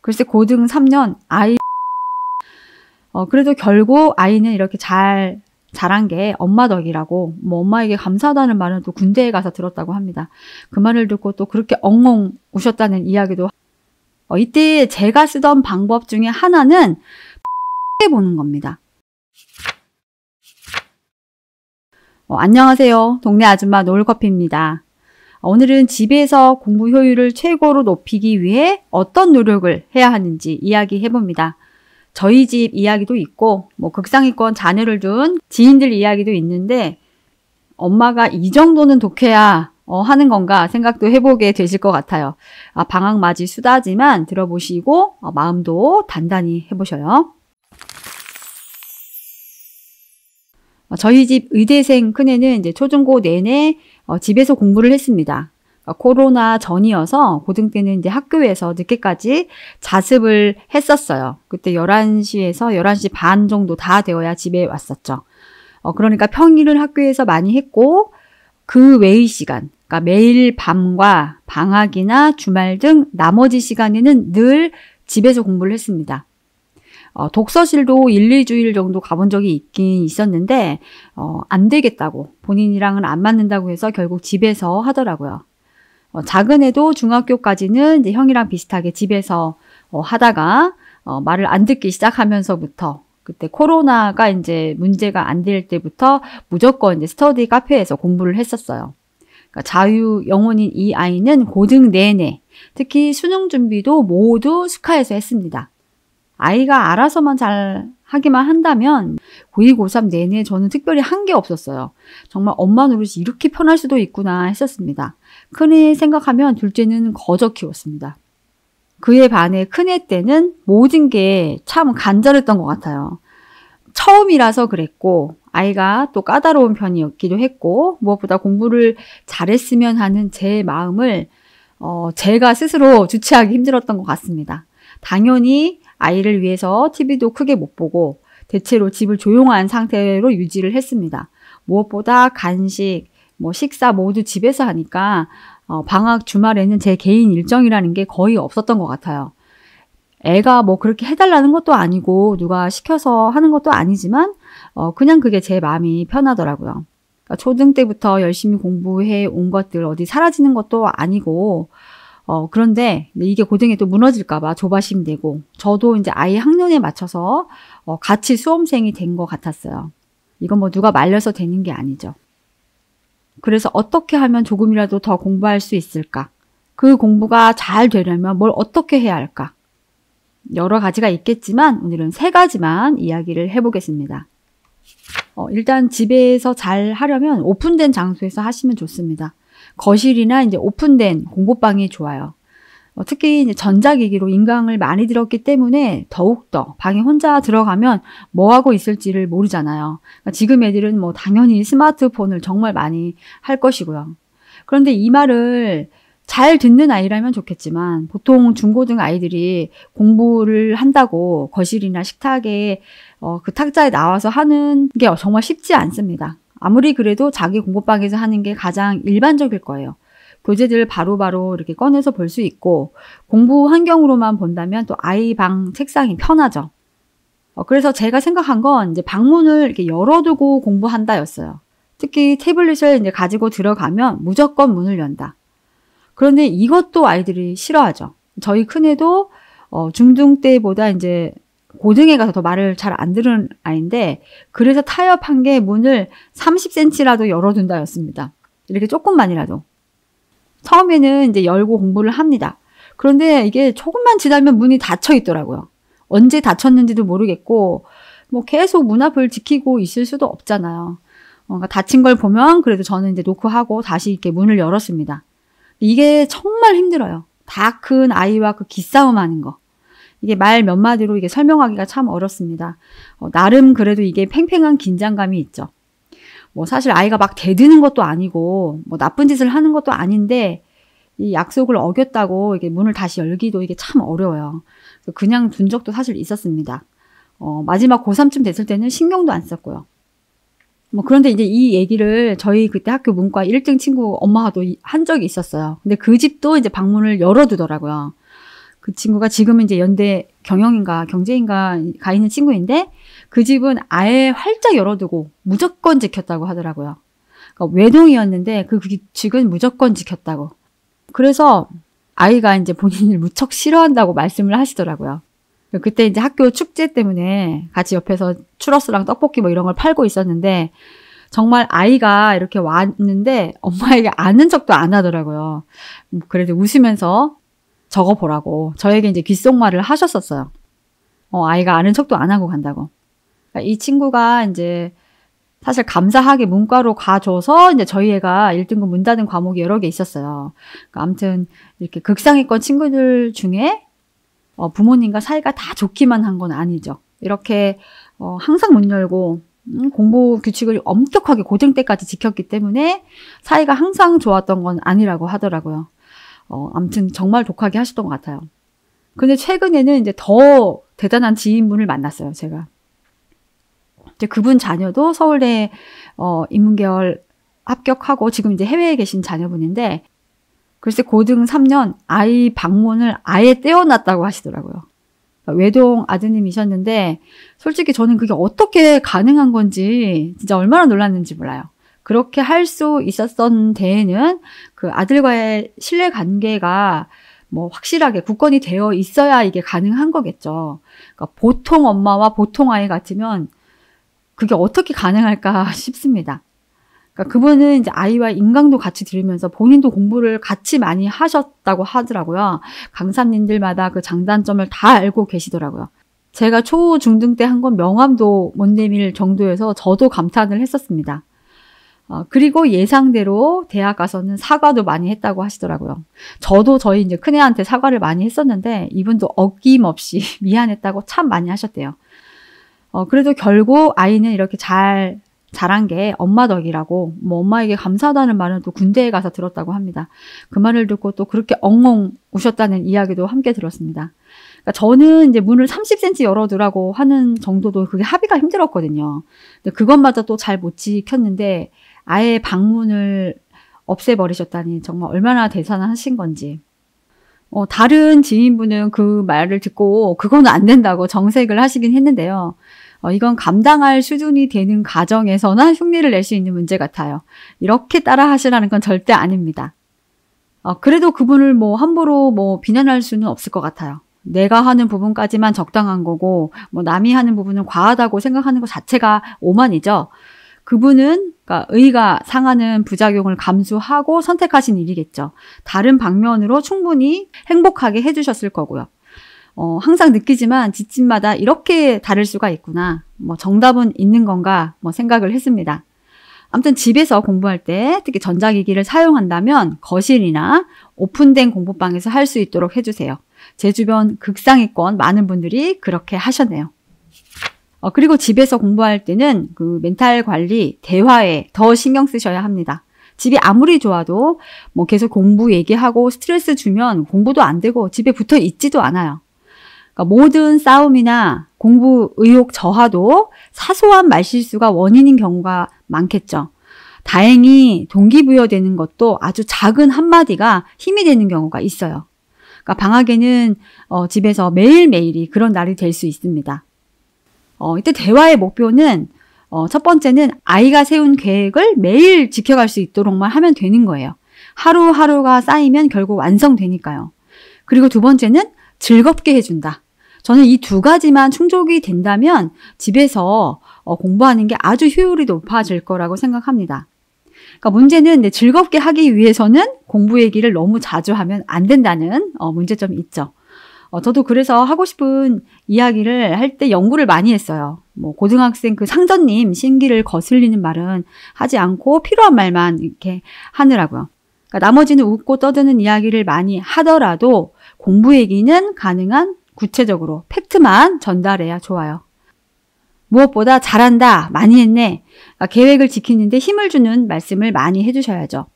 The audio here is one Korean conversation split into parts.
글쎄 고등 3년 아이 그래도 결국 아이는 이렇게 잘 자란 게 엄마 덕이라고 뭐 엄마에게 감사하다는 말은 또 군대에 가서 들었다고 합니다. 그 말을 듣고 또 그렇게 엉엉 우셨다는 이야기도 이때 제가 쓰던 방법 중에 하나는 보는 겁니다. 안녕하세요. 동네 아줌마 노을커피입니다. 오늘은 집에서 공부 효율을 최고로 높이기 위해 어떤 노력을 해야 하는지 이야기해봅니다. 저희 집 이야기도 있고 뭐 극상위권 자녀를 둔 지인들 이야기도 있는데 엄마가 이 정도는 독해야 하는 건가 생각도 해보게 되실 것 같아요. 방학 맞이 수다지만 들어보시고 마음도 단단히 해보셔요. 저희 집 의대생 큰애는 이제 초중고 내내 집에서 공부를 했습니다. 코로나 전이어서 고등 때는 이제 학교에서 늦게까지 자습을 했었어요. 그때 11시에서 11시 반 정도 다 되어야 집에 왔었죠. 그러니까 평일은 학교에서 많이 했고 그 외의 시간, 그러니까 매일 밤과 방학이나 주말 등 나머지 시간에는 늘 집에서 공부를 했습니다. 독서실도 1, 2주일 정도 가본 적이 있긴 있었는데 안 되겠다고 본인이랑은 안 맞는다고 해서 결국 집에서 하더라고요. 작은 애도 중학교까지는 이제 형이랑 비슷하게 집에서 하다가 말을 안 듣기 시작하면서부터 그때 코로나가 이제 문제가 안 될 때부터 무조건 이제 스터디 카페에서 공부를 했었어요. 그러니까 자유 영혼인 이 아이는 고등 내내 특히 수능 준비도 모두 스카에서 했습니다. 아이가 알아서만 잘 하기만 한다면 고2, 고3 내내 저는 특별히 한 게 없었어요. 정말 엄마 노릇이 이렇게 편할 수도 있구나 했었습니다. 큰애 생각하면 둘째는 거저 키웠습니다. 그에 반해 큰애 때는 모든 게 참 간절했던 것 같아요. 처음이라서 그랬고 아이가 또 까다로운 편이었기도 했고 무엇보다 공부를 잘했으면 하는 제 마음을 제가 스스로 주체하기 힘들었던 것 같습니다. 당연히 아이를 위해서 TV도 크게 못 보고 대체로 집을 조용한 상태로 유지를 했습니다. 무엇보다 간식, 식사 모두 집에서 하니까 방학 주말에는 제 개인 일정이라는 게 거의 없었던 것 같아요. 애가 그렇게 해달라는 것도 아니고 누가 시켜서 하는 것도 아니지만 그냥 그게 제 마음이 편하더라고요. 그러니까 초등 때부터 열심히 공부해 온 것들 어디 사라지는 것도 아니고 그런데 이게 고등에 또 무너질까봐 조바심 되고 저도 이제 아이 학년에 맞춰서 같이 수험생이 된 것 같았어요. 이건 누가 말려서 되는 게 아니죠. 그래서 어떻게 하면 조금이라도 더 공부할 수 있을까? 그 공부가 잘 되려면 뭘 어떻게 해야 할까? 여러 가지가 있겠지만 오늘은 3가지만 이야기를 해보겠습니다. 일단 집에서 잘 하려면 오픈된 장소에서 하시면 좋습니다. 거실이나 이제 오픈된 공부방이 좋아요. 특히 이제 전자기기로 인강을 많이 들었기 때문에 더욱더 방에 혼자 들어가면 뭐 하고 있을지를 모르잖아요. 그러니까 지금 애들은 당연히 스마트폰을 정말 많이 할 것이고요. 그런데 이 말을 잘 듣는 아이라면 좋겠지만 보통 중고등 아이들이 공부를 한다고 거실이나 식탁에 그 탁자에 나와서 하는 게 정말 쉽지 않습니다. 아무리 그래도 자기 공부방에서 하는 게 가장 일반적일 거예요. 교재들 바로바로 이렇게 꺼내서 볼 수 있고 공부 환경으로만 본다면 또 아이 방 책상이 편하죠. 그래서 제가 생각한 건 이제 방문을 이렇게 열어두고 공부한다였어요. 특히 태블릿을 이제 가지고 들어가면 무조건 문을 연다. 그런데 이것도 아이들이 싫어하죠. 저희 큰애도 중등 때보다 이제 고등에 가서 더 말을 잘 안 들은 아이인데 그래서 타협한 게 문을 30cm라도 열어둔다였습니다. 이렇게 조금만이라도. 처음에는 이제 열고 공부를 합니다. 그런데 이게 조금만 지나면 문이 닫혀 있더라고요. 언제 닫혔는지도 모르겠고 계속 문 앞을 지키고 있을 수도 없잖아요. 그러니까 닫힌 걸 보면 그래도 저는 이제 노크하고 다시 이렇게 문을 열었습니다. 이게 정말 힘들어요. 다 큰 아이와 그 기싸움 하는 거. 이게 말 몇 마디로 이게 설명하기가 참 어렵습니다. 나름 그래도 이게 팽팽한 긴장감이 있죠. 사실 아이가 막 대드는 것도 아니고 나쁜 짓을 하는 것도 아닌데 이 약속을 어겼다고 이게 문을 다시 열기도 이게 참 어려워요. 그냥 둔 적도 사실 있었습니다. 마지막 고3쯤 됐을 때는 신경도 안 썼고요. 그런데 이제 이 얘기를 저희 그때 학교 문과 1등 친구 엄마와도 한 적이 있었어요. 근데 그 집도 이제 방문을 열어두더라고요. 그 친구가 지금은 이제 연대 경영인가 경제인가 가 있는 친구인데 그 집은 아예 활짝 열어두고 무조건 지켰다고 하더라고요. 그러니까 외동이었는데 그 규칙은 무조건 지켰다고. 그래서 아이가 이제 본인을 무척 싫어한다고 말씀을 하시더라고요. 그때 이제 학교 축제 때문에 같이 옆에서 추러스랑 떡볶이 뭐 이런 걸 팔고 있었는데 정말 아이가 이렇게 왔는데 엄마에게 아는 척도 안 하더라고요. 그래도 웃으면서 적어보라고 저에게 이제 귓속말을 하셨었어요. 아이가 아는 척도 안 하고 간다고. 그러니까 이 친구가 이제 사실 감사하게 문과로 가줘서 이제 저희 애가 1등급 문 닫은 과목이 여러 개 있었어요. 그러니까 아무튼 이렇게 극상위권 친구들 중에 부모님과 사이가 다 좋기만 한 건 아니죠. 이렇게 항상 문 열고 공부 규칙을 엄격하게 고등 때까지 지켰기 때문에 사이가 항상 좋았던 건 아니라고 하더라고요. 아무튼 정말 독하게 하셨던 것 같아요. 근데 최근에는 이제 더 대단한 지인분을 만났어요, 제가. 이제 그분 자녀도 서울대 인문계열 합격하고 지금 이제 해외에 계신 자녀분인데 글쎄 고등 3년 아이 방문을 아예 떼어놨다고 하시더라고요. 외동 아드님이셨는데 솔직히 저는 그게 어떻게 가능한 건지 진짜 얼마나 놀랐는지 몰라요. 그렇게 할 수 있었던 데에는 그 아들과의 신뢰관계가 뭐 확실하게 굳건히 되어 있어야 이게 가능한 거겠죠. 그러니까 보통 엄마와 보통 아이 같으면 그게 어떻게 가능할까 싶습니다. 그러니까 그분은 이제 아이와 인강도 같이 들으면서 본인도 공부를 같이 많이 하셨다고 하더라고요. 강사님들마다 그 장단점을 다 알고 계시더라고요. 제가 초, 중등 때 한 건 명함도 못 내밀 정도여서 저도 감탄을 했었습니다. 그리고 예상대로 대학 가서는 사과도 많이 했다고 하시더라고요. 저도 저희 이제 큰애한테 사과를 많이 했었는데 이분도 어김없이 미안했다고 참 많이 하셨대요. 그래도 결국 아이는 이렇게 자란 게 엄마 덕이라고, 뭐 엄마에게 감사하다는 말은 또 군대에 가서 들었다고 합니다. 그 말을 듣고 또 그렇게 엉엉 우셨다는 이야기도 함께 들었습니다. 그러니까 저는 이제 문을 30cm 열어두라고 하는 정도도 그게 합의가 힘들었거든요. 근데 그것마저 또 잘 못 지켰는데 아예 방문을 없애버리셨다니 정말 얼마나 대단하신 건지. 다른 지인분은 그 말을 듣고 그거는 안 된다고 정색을 하시긴 했는데요. 이건 감당할 수준이 되는 가정에서나 흉내를 낼 수 있는 문제 같아요. 이렇게 따라 하시라는 건 절대 아닙니다. 그래도 그분을 뭐 함부로 뭐 비난할 수는 없을 것 같아요. 내가 하는 부분까지만 적당한 거고, 뭐 남이 하는 부분은 과하다고 생각하는 것 자체가 오만이죠. 그분은 그러니까 의가 상하는 부작용을 감수하고 선택하신 일이겠죠. 다른 방면으로 충분히 행복하게 해주셨을 거고요. 항상 느끼지만 집집마다 이렇게 다를 수가 있구나. 뭐 정답은 있는 건가 뭐 생각을 했습니다. 아무튼 집에서 공부할 때 특히 전자기기를 사용한다면 거실이나 오픈된 공부방에서 할 수 있도록 해주세요. 제 주변 극상위권 많은 분들이 그렇게 하셨네요. 그리고 집에서 공부할 때는 그 멘탈 관리, 대화에 더 신경 쓰셔야 합니다. 집이 아무리 좋아도 뭐 계속 공부 얘기하고 스트레스 주면 공부도 안 되고 집에 붙어 있지도 않아요. 그러니까 모든 싸움이나 공부 의욕 저하도 사소한 말실수가 원인인 경우가 많겠죠. 다행히 동기부여되는 것도 아주 작은 한마디가 힘이 되는 경우가 있어요. 그러니까 방학에는 집에서 매일매일이 그런 날이 될 수 있습니다. 이때 대화의 목표는 첫 번째는 아이가 세운 계획을 매일 지켜갈 수 있도록만 하면 되는 거예요. 하루하루가 쌓이면 결국 완성되니까요. 그리고 두 번째는 즐겁게 해준다. 저는 이 두 가지만 충족이 된다면 집에서 공부하는 게 아주 효율이 높아질 거라고 생각합니다. 그러니까 문제는 즐겁게 하기 위해서는 공부 얘기를 너무 자주 하면 안 된다는 문제점이 있죠. 저도 그래서 하고 싶은 이야기를 할 때 연구를 많이 했어요. 뭐 고등학생 그 상전님 심기를 거슬리는 말은 하지 않고 필요한 말만 이렇게 하느라고요. 그러니까 나머지는 웃고 떠드는 이야기를 많이 하더라도 공부 얘기는 가능한 구체적으로 팩트만 전달해야 좋아요. 무엇보다 잘한다, 많이 했네, 그러니까 계획을 지키는데 힘을 주는 말씀을 많이 해주셔야죠.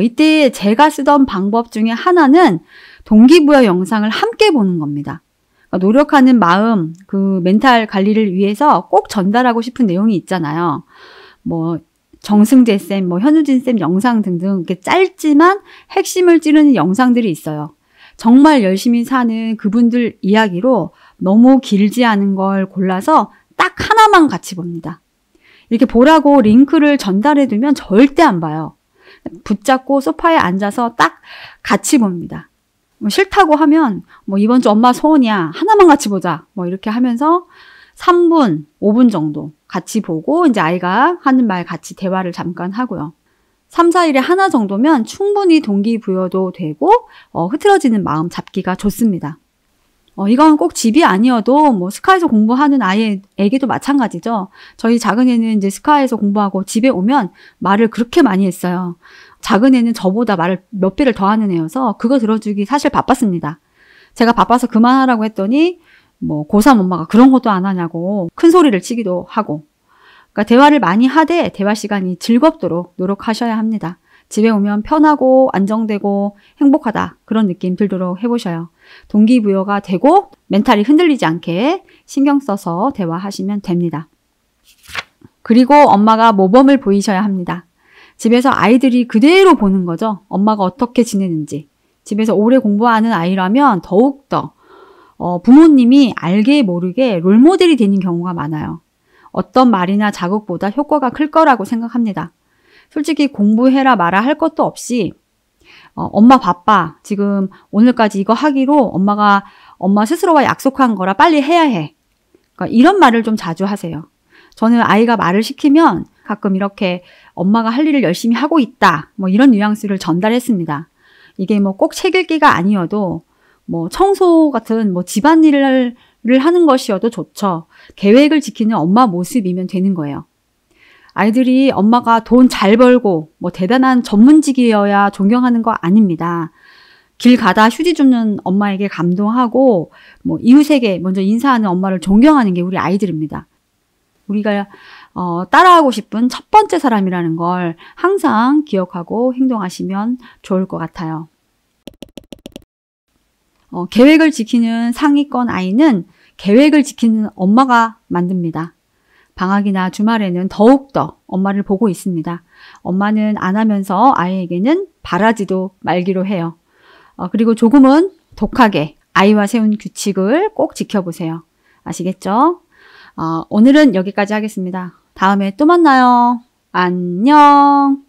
이때 제가 쓰던 방법 중에 하나는 동기부여 영상을 함께 보는 겁니다. 그러니까 노력하는 마음, 그 멘탈 관리를 위해서 꼭 전달하고 싶은 내용이 있잖아요. 뭐 정승재 쌤, 뭐 현우진 쌤 영상 등등 이렇게 짧지만 핵심을 찌르는 영상들이 있어요. 정말 열심히 사는 그분들 이야기로 너무 길지 않은 걸 골라서 딱 하나만 같이 봅니다. 이렇게 보라고 링크를 전달해 두면 절대 안 봐요. 붙잡고 소파에 앉아서 딱 같이 봅니다. 싫다고 하면 이번 주 엄마 소원이야. 하나만 같이 보자. 이렇게 하면서 3분, 5분 정도 같이 보고 이제 아이가 하는 말 같이 대화를 잠깐 하고요. 3, 4일에 하나 정도면 충분히 동기부여도 되고 흐트러지는 마음 잡기가 좋습니다. 이건 꼭 집이 아니어도 스카에서 공부하는 아이에게도 마찬가지죠. 저희 작은 애는 이제 스카에서 공부하고 집에 오면 말을 그렇게 많이 했어요. 작은 애는 저보다 말을 몇 배를 더 하는 애여서 그거 들어주기 사실 바빴습니다. 제가 바빠서 그만하라고 했더니 고3 엄마가 그런 것도 안 하냐고 큰 소리를 치기도 하고. 그러니까 대화를 많이 하되 대화 시간이 즐겁도록 노력하셔야 합니다. 집에 오면 편하고 안정되고 행복하다 그런 느낌 들도록 해보셔요. 동기부여가 되고 멘탈이 흔들리지 않게 신경 써서 대화하시면 됩니다. 그리고 엄마가 모범을 보이셔야 합니다. 집에서 아이들이 그대로 보는 거죠. 엄마가 어떻게 지내는지. 집에서 오래 공부하는 아이라면 더욱더 부모님이 알게 모르게 롤모델이 되는 경우가 많아요. 어떤 말이나 자극보다 효과가 클 거라고 생각합니다. 솔직히 공부해라 마라 할 것도 없이 엄마 바빠. 지금 오늘까지 이거 하기로 엄마 스스로와 약속한 거라 빨리 해야 해. 그러니까 이런 말을 좀 자주 하세요. 저는 아이가 말을 시키면 가끔 이렇게 엄마가 할 일을 열심히 하고 있다. 이런 뉘앙스를 전달했습니다. 이게 꼭 책 읽기가 아니어도 청소 같은 집안일을 하는 것이어도 좋죠. 계획을 지키는 엄마 모습이면 되는 거예요. 아이들이 엄마가 돈 잘 벌고 대단한 전문직이어야 존경하는 거 아닙니다. 길 가다 휴지 줍는 엄마에게 감동하고 이웃에게 먼저 인사하는 엄마를 존경하는 게 우리 아이들입니다. 우리가 따라하고 싶은 첫 번째 사람이라는 걸 항상 기억하고 행동하시면 좋을 것 같아요. 계획을 지키는 상위권 아이는 계획을 지키는 엄마가 만듭니다. 방학이나 주말에는 더욱더 엄마를 보고 있습니다. 엄마는 안 하면서 아이에게는 바라지도 말기로 해요. 그리고 조금은 독하게 아이와 세운 규칙을 꼭 지켜보세요. 아시겠죠? 오늘은 여기까지 하겠습니다. 다음에 또 만나요. 안녕.